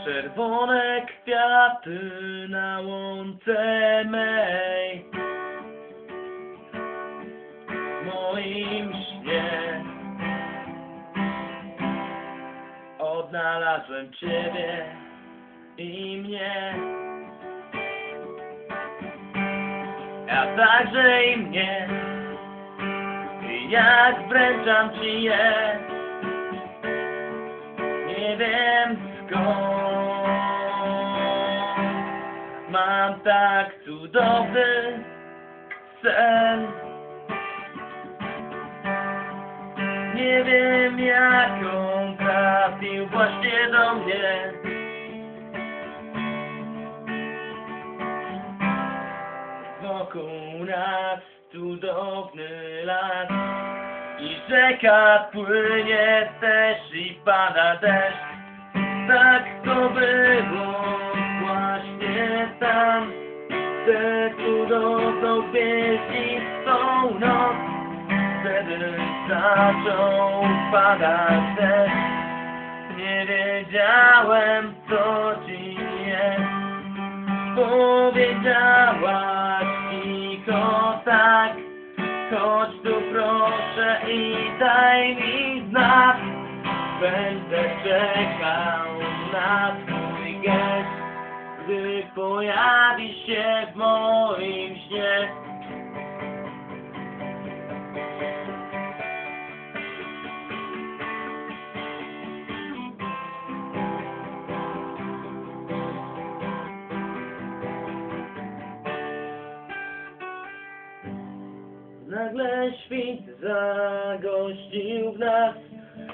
czerwone kwiaty na łące mej. W moim śnie odnalazłem Ciebie i mnie. Ja także i mnie. I jak wręczam Ci je, nie wiem skąd. Mam tak cudowny sen. Nie wiem jak on trafił właśnie do mnie. Wokół nas cudowny las i rzeka płynie też i pada deszcz. Tak to było właśnie tam, tę cudowną gwieździstą noc. Wtedy zaczął padać deszcz. Nie wiedziałem co Ci jest. Powiedziałaś cicho tak, chodź tu proszę i daj mi znak. Będę czekał na twój gest, gdy pojawi się w moim śnie. Nagle świt zagościł w nas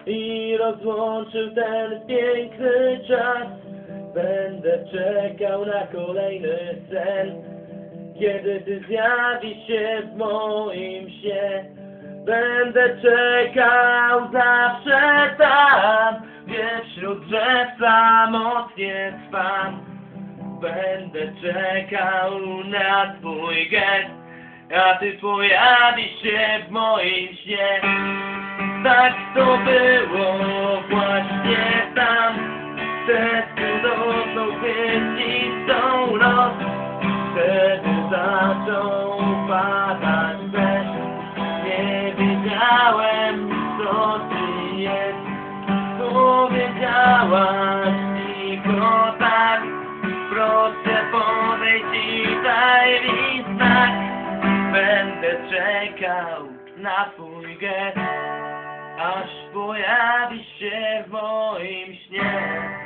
i rozłączył ten piękny czas. Będę czekał na kolejny sen, kiedy Ty zjawisz się w moim śnie. Będę czekał zawsze tam, gdzie wśród drzew samotnie trwam. Będę czekał na Twój gest, a Ty pojawisz się w moim śnie. Tak to było właśnie tam, tę cudowną gwieździstą noc. Wtedy zaczął padać deszcz. Nie wiedziałem co Ci jest. Powiedziałaś cicho tak, proszę podejdź i daj mi znak. Będę czekał na Twój gest, aż pojawisz się w moim śnie.